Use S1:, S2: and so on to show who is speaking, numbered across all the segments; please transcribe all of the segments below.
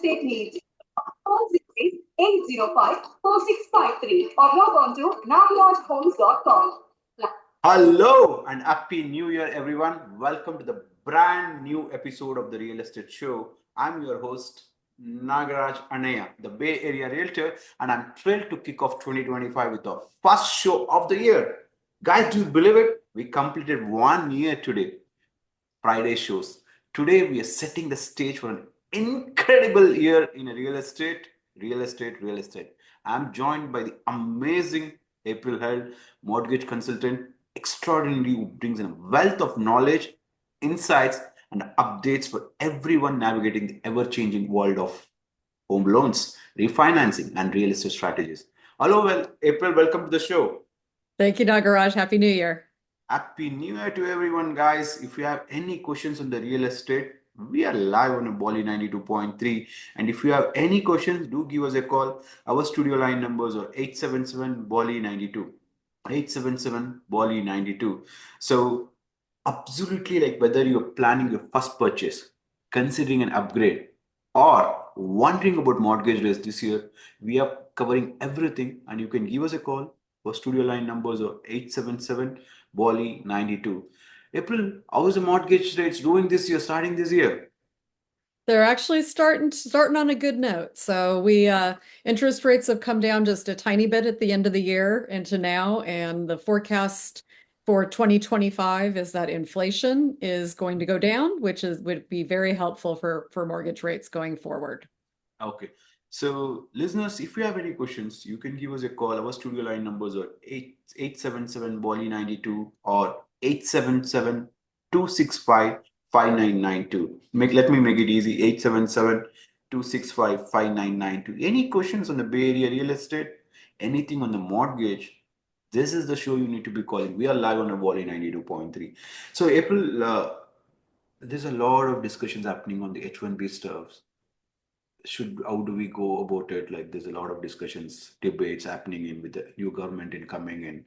S1: estate needs. Call 805-4653 or log on to nagarajhomes.com. Hello and happy new year, everyone. Welcome to the brand new episode of the Real Estate Show. I'm your host, Nagaraj Anaya, the Bay Area Realtor, and I'm thrilled to kick off 2025 with the first show of the year. Guys, do you believe it? We completed 1 year today. Friday shows. Today we are setting the stage for an incredible year in real estate, real estate, real estate. I'm joined by the amazing April Held, mortgage consultant, extraordinary who brings in a wealth of knowledge, insights, and updates for everyone navigating the ever-changing world of home loans, refinancing, and real estate strategies. Hello, well, April, welcome to the show.
S2: Thank you, Nagaraj. Happy New Year.
S1: Happy New Year to everyone, guys. If you have any questions on the real estate, we are live on a Bali 92.3. And if you have any questions, do give us a call. Our studio line numbers are 877 Bali 92. 877 Bali 92. So, absolutely, like whether you're planning your first purchase, considering an upgrade, or wondering about mortgage rates this year, we are covering everything. And you can give us a call. Our studio line numbers are 877 Bali 92. April, how is the mortgage rates doing this year, starting this year?
S2: They're actually starting on a good note. So we interest rates have come down just a tiny bit at the end of the year into now, and the forecast for 2025 is that inflation is going to go down, which would be very helpful for mortgage rates going forward.
S1: Okay. So, listeners, if you have any questions, you can give us a call. Our studio line numbers are 877 Bali 92 or 877 265 5992. Let me make it easy. 877 265 5992. Any questions on the Bay Area real estate? Anything on the mortgage? This is the show you need to be calling. We are live on a Bali 92.3. So, April, there's a lot of discussions happening on the H1B stuff. How do we go about it? Like there's a lot of discussions, debates happening in with the new government in coming in.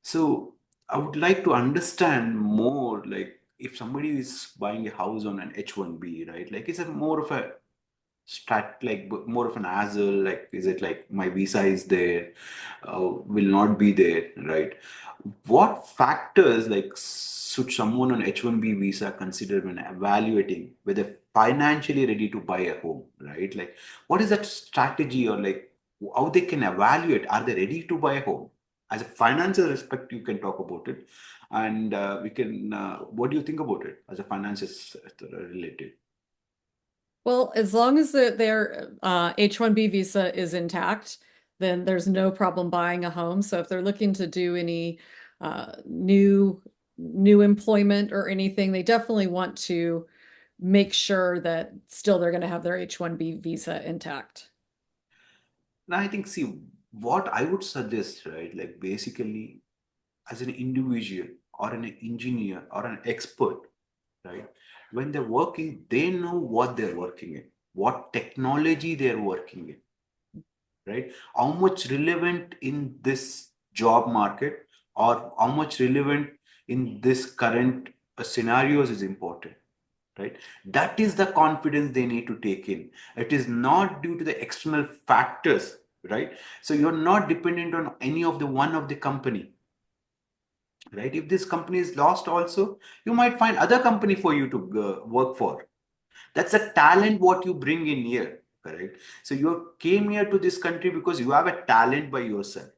S1: So I would like to understand more, like if somebody is buying a house on an H1B, right? Like is it more of a more of an hassle? Like is it like my visa is there, will not be there, right? What factors like should someone on H1B visa consider when evaluating whether financially ready to buy a home, right? Like what is that strategy or like how they can evaluate are they ready to buy a home? As a financial respect, you can talk about it, and we can. What do you think about it as a financial related?
S2: Well, as long as their H1B visa is intact, then there's no problem buying a home. So if they're looking to do any new employment or anything, they definitely want to make sure that still they're going to have their H1B visa intact.
S1: Now, I think, see, what I would suggest, right? Like basically, as an individual or an engineer or an expert, right? When they're working, they know what they're working in, what technology they're working in, right? How much relevant in this job market or how much relevant in this current scenarios is important, right? That is the confidence they need to take in. It is not due to the external factors, right? So you're not dependent on any of the one of the company, right? If this company is lost also, you might find other company for you to work for. That's a talent what you bring in here, correct? So you came here to this country because you have a talent by yourself.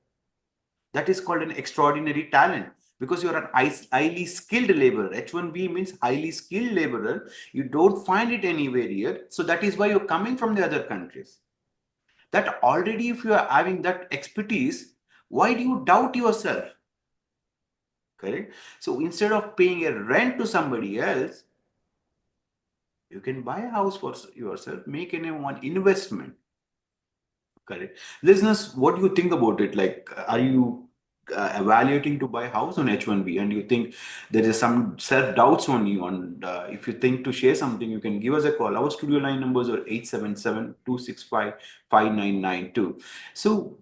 S1: That is called an extraordinary talent because you're an highly skilled laborer. H1B means highly skilled laborer. You don't find it anywhere here. So that is why you're coming from the other countries. That already, if you are having that expertise, why do you doubt yourself? Correct? So instead of paying a rent to somebody else, you can buy a house for yourself, make any one investment. Correct. Listeners, what do you think about it? Like, are you evaluating to buy a house on H1B and you think there is some self doubts on you? And if you think to share something, you can give us a call. Our studio line numbers are 877 265 5992. So,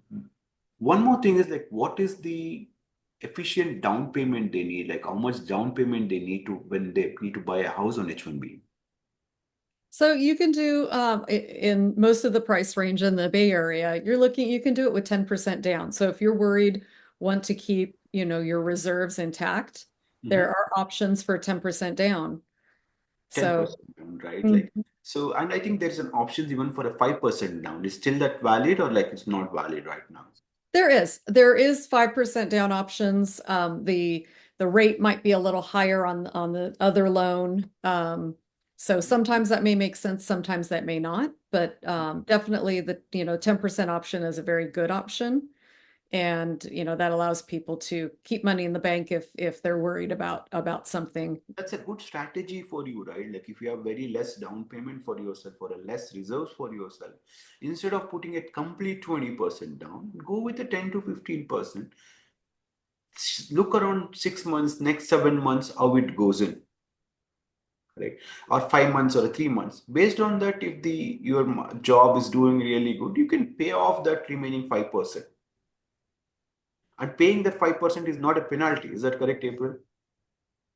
S1: one more thing is like, what is the efficient down payment they need? Like, how much down payment they need to when they need to buy a house on H1B?
S2: So you can do in most of the price range in the Bay Area, you can do it with 10% down. So if you're worried, want to keep, your reserves intact, there
S1: Mhm.
S2: are options for 10% down. So
S1: 10% down, right?
S2: mm,
S1: Like, so, and I think there's an option even for a 5% down. Is still that valid or like it's not valid right now?
S2: there is 5% down options. The rate might be a little higher on the other loan. So sometimes that may make sense, sometimes that may not, but definitely the 10% option is a very good option. And that allows people to keep money in the bank if they're worried about something.
S1: That's a good strategy for you, right? Like if you have very less down payment for yourself or a less reserves for yourself, instead of putting it complete 20% down, go with a 10 to 15%. Look around 6 months, next 7 months, how it goes in, right? Or 5 months or 3 months. Based on that, if the your job is doing really good, you can pay off that remaining 5%. And paying that 5% is not a penalty. Is that correct, April?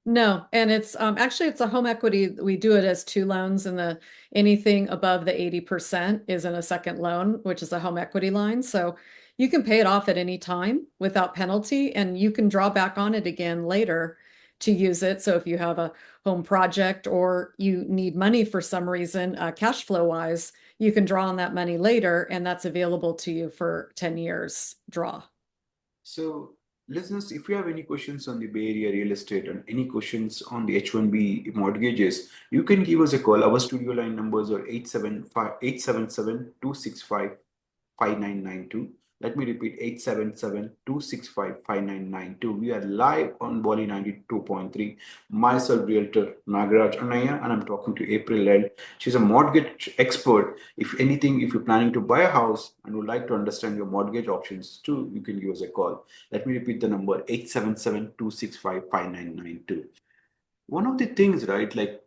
S2: No, and it's actually it's a home equity. We do it as two loans, and the anything above the 80% is in a second loan, which is a home equity line. So you can pay it off at any time without penalty, and you can draw back on it again later to use it. So if you have a home project or you need money for some reason, cash flow wise, you can draw on that money later, and that's available to you for 10 years draw.
S1: So, listeners, if you have any questions on the Bay Area real estate and any questions on the H1B mortgages, you can give us a call. Our studio line numbers are 877-265-5992. Let me repeat, 877-265-5992. We are live on Bali 92.3. Myself, Realtor Nagaraj Anaya, and I'm talking to April L. She's a mortgage expert. If anything, if you're planning to buy a house and would like to understand your mortgage options too, you can give us a call. Let me repeat the number, 877-265-5992. One of the things, right, like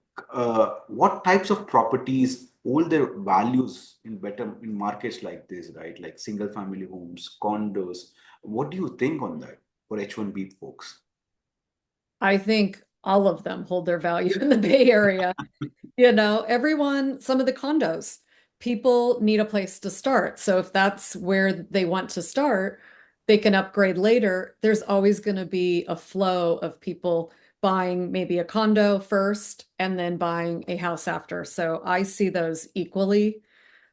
S1: what types of properties hold their values in better in markets like this, right? Like single family homes, condos. What do you think on that for H1B folks?
S2: I think all of them hold their value in the Bay Area. Some of the condos, people need a place to start. So if that's where they want to start, they can upgrade later. There's always going to be a flow of people buying maybe a condo first and then buying a house after. So I see those equally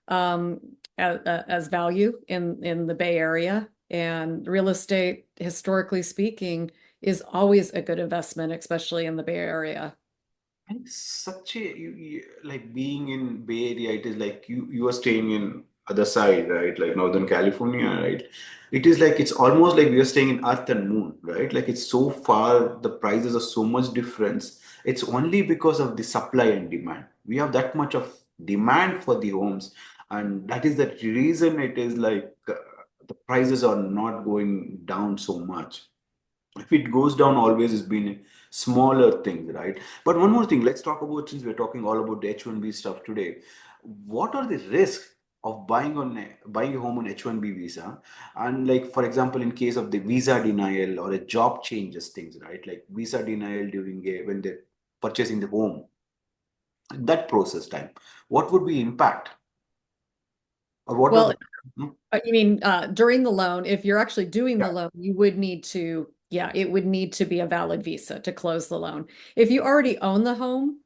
S2: um, as value in the Bay Area. And real estate, historically speaking, is always a good investment, especially in the Bay Area.
S1: And such a like being in Bay Area, it is like you are staying in other side, right? Like Northern California, right? It is like it's almost like we are staying in Earth and Moon, right? Like it's so far, the prices are so much difference. It's only because of the supply and demand. We have that much of demand for the homes, and that is the reason it is like the prices are not going down so much. If it goes down, always has been smaller things, right? But one more thing, let's talk about, since we're talking all about the H1B stuff today, what are the risks of buying a home on H1B visa? And like for example, in case of the visa denial or a job changes things, right? Like visa denial during when they're purchasing the home, that process time, what would be impact, or what are
S2: Well,
S1: the hmm?
S2: you mean during the loan, if you're actually doing
S1: Yeah.
S2: the loan, you would need to, yeah, it would need to be a valid visa to close the loan. If you already own the home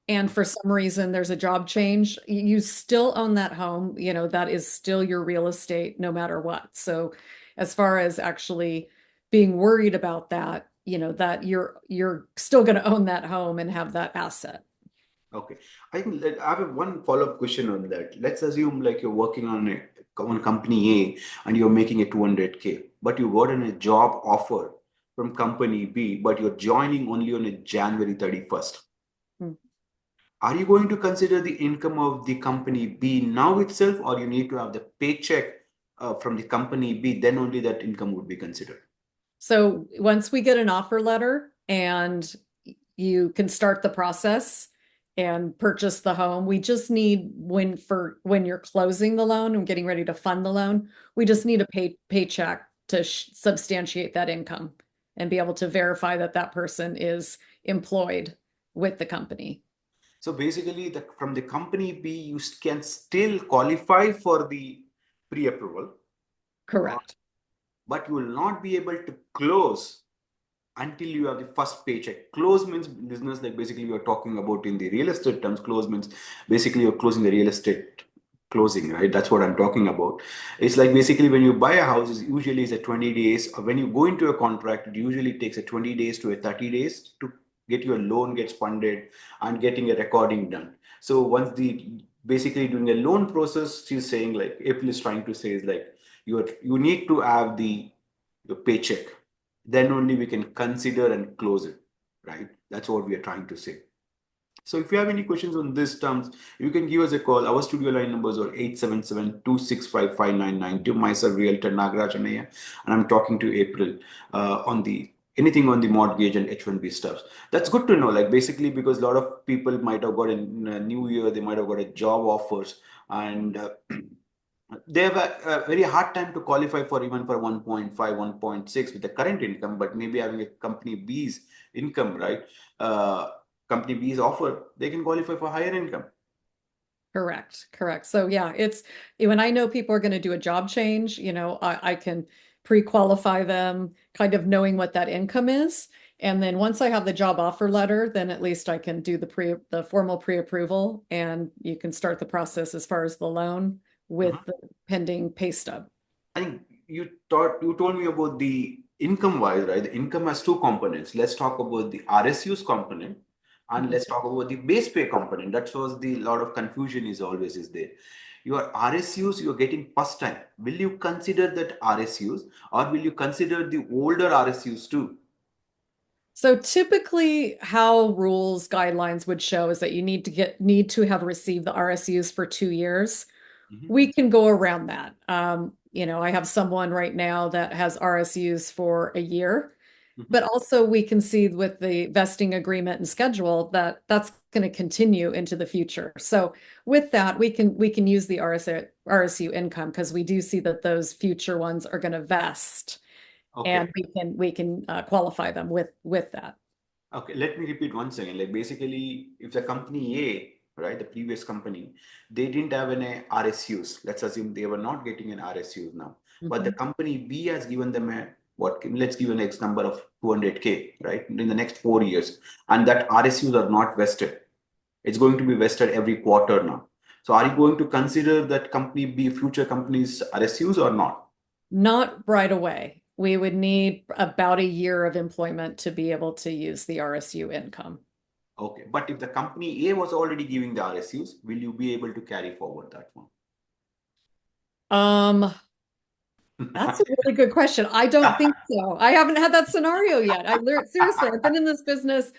S2: and for some reason there's a job change, you still own that home, that is still your real estate no matter what. So as far as actually being worried about that, that you're still going to own that home and have that asset.
S1: Okay. I think I have one follow-up question on that. Let's assume like you're working on company A and you're making a 200K, but you got a job offer from company B, but you're joining only on a January 31st.
S2: Hmm.
S1: Are you going to consider the income of the company B now itself, or you need to have the paycheck from the company B, then only that income would be considered?
S2: So once we get an offer letter and you can start the process and purchase the home, we just need when you're closing the loan and getting ready to fund the loan, we just need a paycheck to substantiate that income and be able to verify that that person is employed with the company.
S1: So basically, from the company B, you can still qualify for the pre-approval, uh,
S2: Correct.
S1: but you will not be able to close until you have the first paycheck. Close means business, like basically you're talking about in the real estate terms. Close means basically you're closing the real estate closing, right? That's what I'm talking about. It's like basically when you buy a house, it's usually it's a 20 days. Or when you go into a contract, it usually takes a 20 days to a 30 days to get your loan gets funded and getting a recording done. So once the basically doing a loan process, she's saying like April is trying to say is like you need to have the your paycheck, then only we can consider and close it, right? That's what we are trying to say. So if you have any questions on these terms, you can give us a call. Our studio line numbers are 877-265-5992. Myself, Realtor Nagaraj Anaya, and I'm talking to April on the anything on the mortgage and H1B stuff. That's good to know. Like basically, because a lot of people might have got in a new year, they might have got a job offers, and they have a very hard time to qualify for even for 1.5, 1.6 with the current income, but maybe having a company B's income, right? Uh, Company B's offer, they can qualify for higher income.
S2: Correct. Correct. So yeah, it's when I know people are going to do a job change, I can pre-qualify them kind of knowing what that income is. And then once I have the job offer letter, then at least I can do the formal pre-approval and you can start the process as far as the loan with
S1: Mhm.
S2: the pending pay stub.
S1: I think you told me about the income wise, right? The income has two components. Let's talk about the RSUs component and
S2: Mhm.
S1: let's talk about the base pay component. That was the lot of confusion is always is there. Your RSUs you're getting first time. Will you consider that RSUs or will you consider the older RSUs too?
S2: So typically how rules guidelines would show is that you need to have received the RSUs for 2 years.
S1: Mhm,
S2: We can go around that. I have someone right now that has RSUs for a year,
S1: mhm.
S2: but also we can see with the vesting agreement and schedule that that's going to continue into the future. So with that, we can use the RSU income because we do see that those future ones are going to vest,
S1: Okay.
S2: and we can qualify them with that.
S1: Okay, let me repeat once again. Like basically, if the company A, right, the previous company, they didn't have any RSUs. Let's assume they were not getting an RSUs now. But the
S2: Mhm.
S1: company B has given them a what? Let's give an X number of 200K, right, in the next 4 years, and that RSUs are not vested. It's going to be vested every quarter now. So, are you going to consider that company B future companies RSUs or not?
S2: Not right away. We would need about a year of employment to be able to use the RSU income.
S1: Okay, but if the company A was already giving the RSUs, will you be able to carry forward that one?
S2: Um, that's a really good question. I don't think so. I haven't had that scenario yet. I learned seriously, I've been in this business,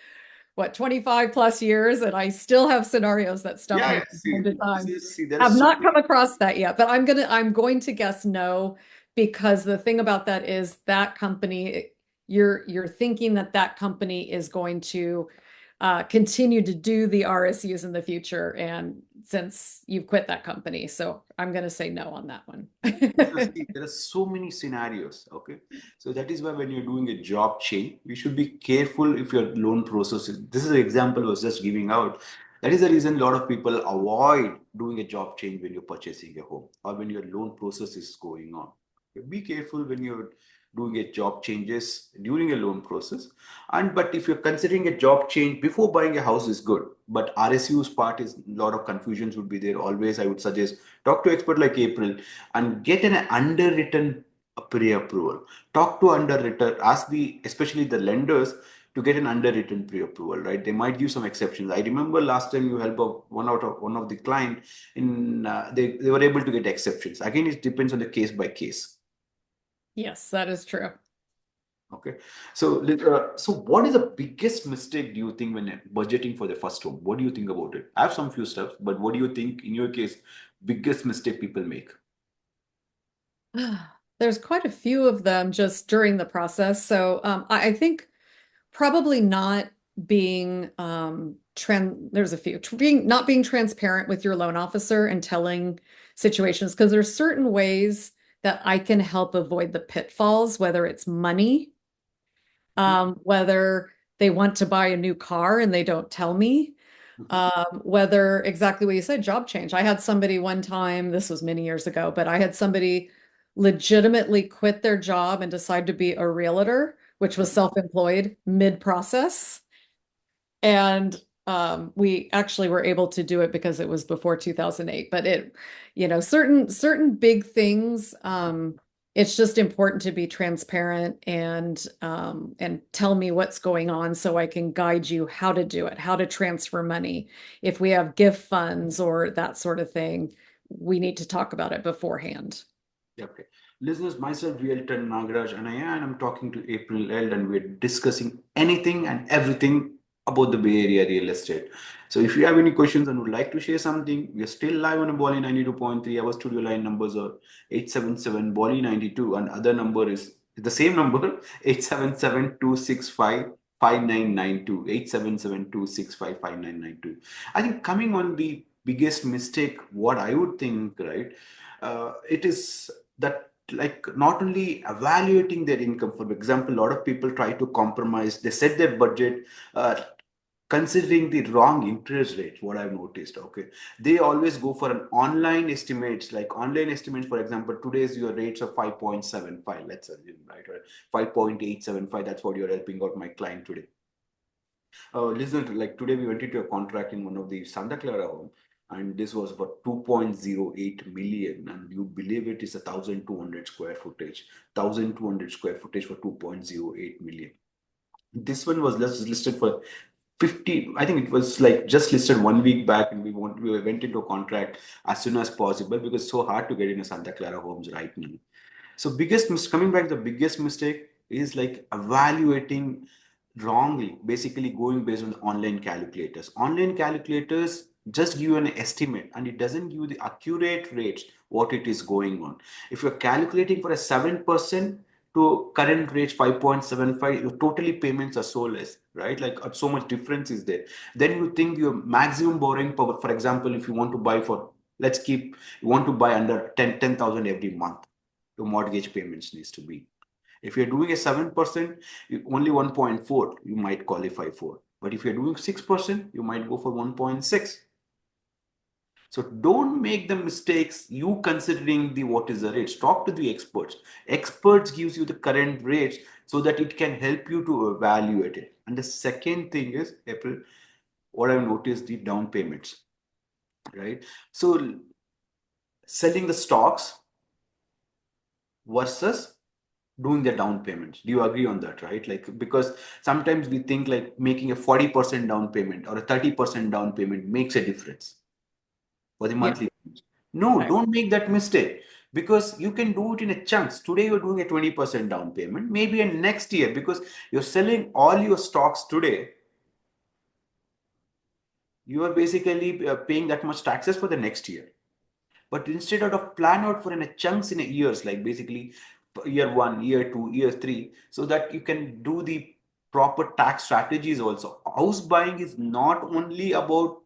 S2: what, 25 plus years, and I still have scenarios that stump
S1: Yeah,
S2: me
S1: yeah,
S2: from time
S1: see,
S2: to
S1: this
S2: time.
S1: is see, there are
S2: Have
S1: so
S2: not
S1: many.
S2: come across that yet, but I'm going to guess no, because the thing about that is that company, you're thinking that that company is going to continue to do the RSUs in the future, and since you've quit that company, so I'm going to say no on that one.
S1: See, there are so many scenarios. Okay, so that is why when you're doing a job change, you should be careful if your loan process is. This is an example I was just giving out. That is the reason a lot of people avoid doing a job change when you're purchasing a home or when your loan process is going on. Be careful when you're doing a job changes during a loan process. And but if you're considering a job change before buying a house is good. But RSU's part is a lot of confusions would be there. Always, I would suggest talk to expert like April and get an underwritten pre-approval. Talk to underwriter, ask the especially the lenders to get an underwritten pre-approval, right? They might give some exceptions. I remember last time you helped one of the client in they were able to get exceptions. Again, it depends on the case by case.
S2: Yes, that is true.
S1: Okay, so so what is the biggest mistake do you think when budgeting for the first home? What do you think about it? I have some few stuff, but what do you think in your case biggest mistake people make?
S2: There's quite a few of them just during the process. So I think probably not being there's a few being not being transparent with your loan officer and telling situations, because there's certain ways that I can help avoid the pitfalls, whether it's money, whether they want to buy a new car and they don't tell me,
S1: Mhm.
S2: Whether exactly what you said, job change. I had somebody one time, this was many years ago, but I had somebody legitimately quit their job and decide to be a realtor, which was
S1: Mhm.
S2: self-employed mid-process. And we actually were able to do it because it was before 2008. But it, certain big things, it's just important to be transparent and tell me what's going on so I can guide you how to do it, how to transfer money. If we have gift funds or that sort of thing, we need to talk about it beforehand.
S1: Yeah, okay. Listeners, myself, Realtor Nagaraj, and I'm talking to April L, and we're discussing anything and everything about the Bay Area real estate. So, if you have any questions and would like to share something, we are still live on a Bali 92.3. Our studio line numbers are 877 Bali 92, and other number is the same number 877 265 5992. 877 265 5992. I think coming on the biggest mistake, what I would think, right? It is that like not only evaluating their income. For example, a lot of people try to compromise, they set their budget considering the wrong interest rates. What I've noticed, okay, they always go for an online estimates, like online estimates. For example, today's your rates of 5.75, let's assume, right, or 5.875. That's what you're helping out my client today. Listen, like today we went into a contract in one of the Santa Clara home, and this was for 2.08 million. And you believe it is a 1,200 square footage, 1,200 square footage for 2.08 million. This one was listed for 50. I think it was like just listed 1 week back, and we went into a contract as soon as possible because it's so hard to get in a Santa Clara homes right now. So coming back, the biggest mistake is like evaluating wrongly, basically going based on online calculators. Online calculators just give you an estimate and it doesn't give you the accurate rates what it is going on. If you're calculating for a 7% to current rates 5.75, your totally payments are so less, right? Like so much difference is there. Then you think your maximum borrowing power, for example, if you want to buy for, let's keep, you want to buy under 10,000 every month, your mortgage payments needs to be. If you're doing a 7%, only 1.4 you might qualify for. But if you're doing 6%, you might go for 1.6. So don't make the mistakes you considering the what is the rates. Talk to the experts. Experts gives you the current rates so that it can help you to evaluate it. And the second thing is, April, what I've noticed the down payments, right? So selling the stocks versus doing the down payments. Do you agree on that, right? Like, because sometimes we think like making a 40% down payment or a 30% down payment makes a difference for the
S2: Yeah.
S1: monthly payments. No,
S2: Okay.
S1: don't make that mistake because you can do it in a chunks. Today you're doing a 20% down payment, maybe in next year because you're selling all your stocks today. You are basically paying that much taxes for the next year. But instead of plan out for in a chunks in a years, like basically year one, year two, year three, so that you can do the proper tax strategies also. House buying is not only about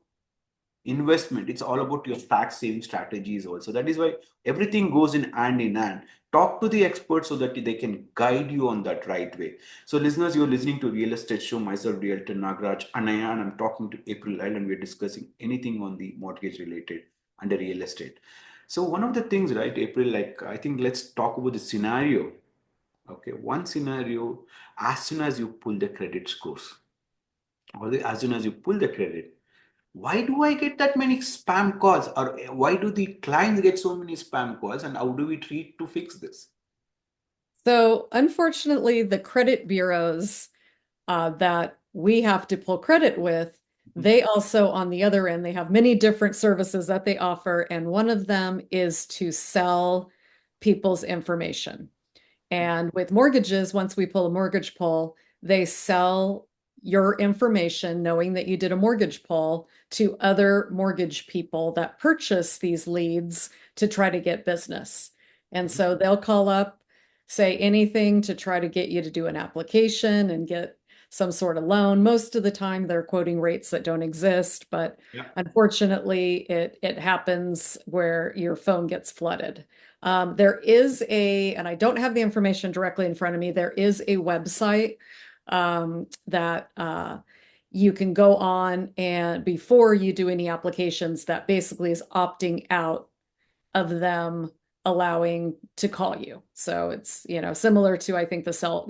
S1: investment, it's all about your tax saving strategies also. That is why everything goes in hand in hand. Talk to the experts so that they can guide you on that right way. So listeners, you're listening to Real Estate Show, myself Realtor Nagraj Anaya, and I'm talking to April L, and we're discussing anything on the mortgage related and the real estate. So one of the things, right, April, like I think let's talk about the scenario. Okay, one scenario, as soon as you pull the credit scores, as soon as you pull the credit, why do I get that many spam calls? Or why do the clients get so many spam calls? And how do we treat to fix this?
S2: So, unfortunately, the credit bureaus that we have to pull credit with, they also, on the other end, they have many different services that they offer, and one of them is to sell people's information. And with mortgages, once we pull a mortgage pull, they sell your information, knowing that you did a mortgage pull, to other mortgage people that purchase these leads to try to get business. And so they'll call up, say anything to try to get you to do an application and get some sort of loan. Most of the time, they're quoting rates that don't exist, but
S1: Yeah.
S2: unfortunately, it happens where your phone gets flooded. There is and I don't have the information directly in front of me, there is a website that you can go on and before you do any applications, that basically is opting out of them allowing to call you. So it's, similar to I think the cell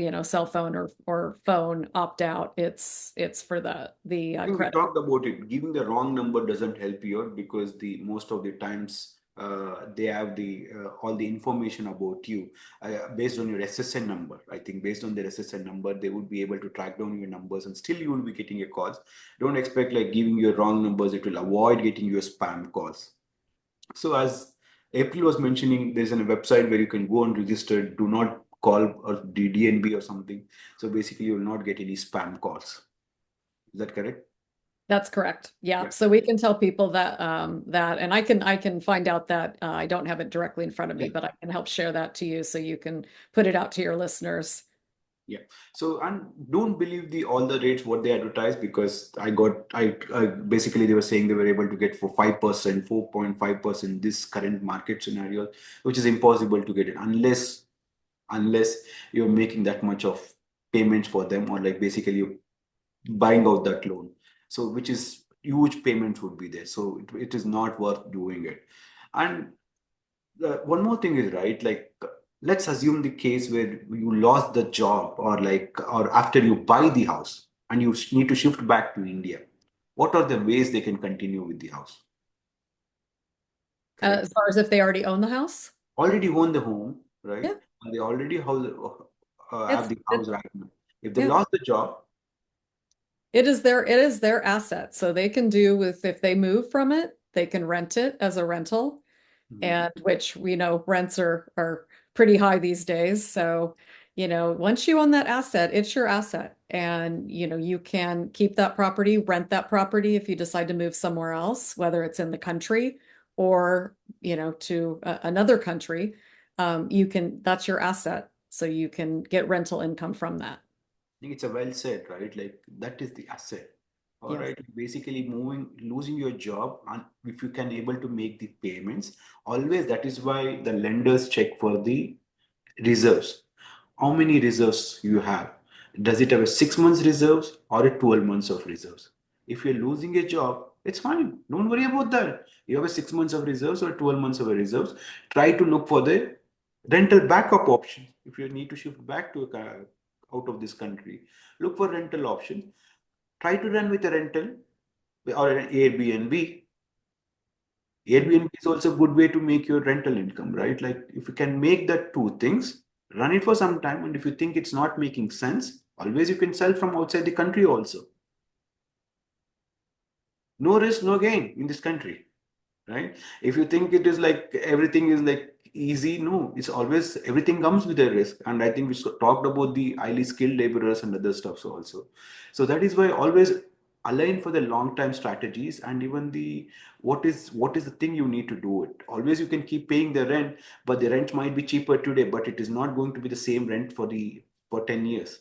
S2: phone or phone opt out. It's for the
S1: I think we
S2: credit.
S1: talked about it. Giving the wrong number doesn't help you out because the most of the times they have the all the information about you based on your SSN number. I think based on their SSN number, they would be able to track down your numbers, and still you will be getting a calls. Don't expect like giving you wrong numbers; it will avoid getting your spam calls. So as April was mentioning, there's a website where you can go and register. Do not call or DNB or something. So basically, you will not get any spam calls. Is that correct?
S2: That's correct. Yeah.
S1: Yeah.
S2: So we can tell people that and I can find out that I don't have it directly in front of
S1: Yeah.
S2: me, but I can help share that to you so you can put it out to your listeners.
S1: Yeah. So and don't believe the all the rates what they advertise because I basically they were saying they were able to get for 5%, 4.5% this current market scenario, which is impossible to get it unless you're making that much of payments for them or like basically you buying out that loan. So which is huge payments would be there. So it is not worth doing it. And one more thing is right, like let's assume the case where you lost the job or like or after you buy the house and you need to shift back to India. What are the ways they can continue with the house? Correct.
S2: As far as if they already own the house?
S1: Already own the home, right?
S2: Yeah.
S1: And they already have
S2: It's
S1: the
S2: it,
S1: house right now. If they
S2: yeah.
S1: lost the job,
S2: It is their asset. So they can do with if they move from it, they can rent it as a rental.
S1: mhm,
S2: And which we know rents are pretty high these days. So, once you own that asset, it's your asset. And, you can keep that property, rent that property if you decide to move somewhere else, whether it's in the country or, to another country. That's your asset. So you can get rental income from that.
S1: I think it's a well said, right? Like that is the asset. All
S2: Yes.
S1: right. Basically losing your job and if you can able to make the payments, always that is why the lenders check for the reserves. How many reserves you have? Does it have a 6 months reserves or a 12 months of reserves? If you're losing a job, it's fine. Don't worry about that. You have a 6 months of reserves or 12 months of reserves. Try to look for the rental backup option. If you need to shift back to out of this country, look for rental options. Try to run with a rental or an Airbnb. Airbnb is also a good way to make your rental income, right? Like if you can make that two things, run it for some time, and if you think it's not making sense, always you can sell from outside the country also. No risk, no gain in this country, right? If you think it is like everything is like easy, no, it's always everything comes with a risk. And I think we talked about the highly skilled laborers and other stuffs also. So that is why always align for the long term strategies and even the what is the thing you need to do it. Always you can keep paying the rent, but the rent might be cheaper today, but it is not going to be the same rent for 10 years.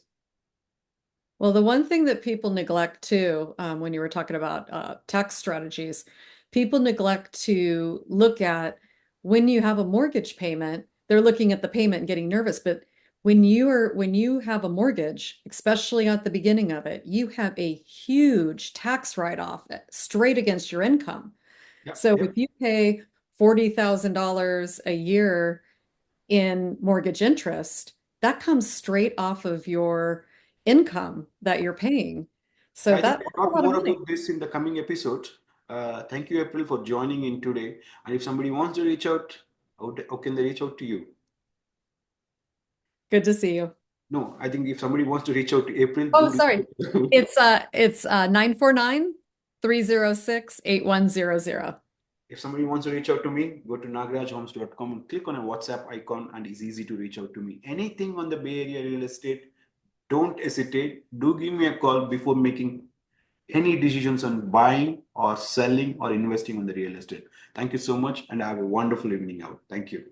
S2: Well, the one thing that people neglect too, when you were talking about tax strategies, people neglect to look at when you have a mortgage payment, they're looking at the payment and getting nervous. But when you have a mortgage, especially at the beginning of it, you have a huge tax write-off straight against your income.
S1: Yeah,
S2: So
S1: yeah.
S2: if you pay $40,000 a year in mortgage interest, that comes straight off of your income that you're paying. So
S1: I think
S2: that's
S1: we'll
S2: a
S1: talk
S2: lot of
S1: more
S2: money.
S1: about this in the coming episode. Thank you, April, for joining in today. And if somebody wants to reach out, how can they reach out to you?
S2: Good to see you.
S1: No, I think if somebody wants to reach out to April,
S2: Oh,
S1: do reach
S2: sorry.
S1: out to me.
S2: It's 949-306-8100.
S1: If somebody wants to reach out to me, go to nagrajhomes.com and click on a WhatsApp icon, and it's easy to reach out to me. Anything on the Bay Area real estate, don't hesitate. Do give me a call before making any decisions on buying or selling or investing on the real estate. Thank you so much, and have a wonderful evening out. Thank you.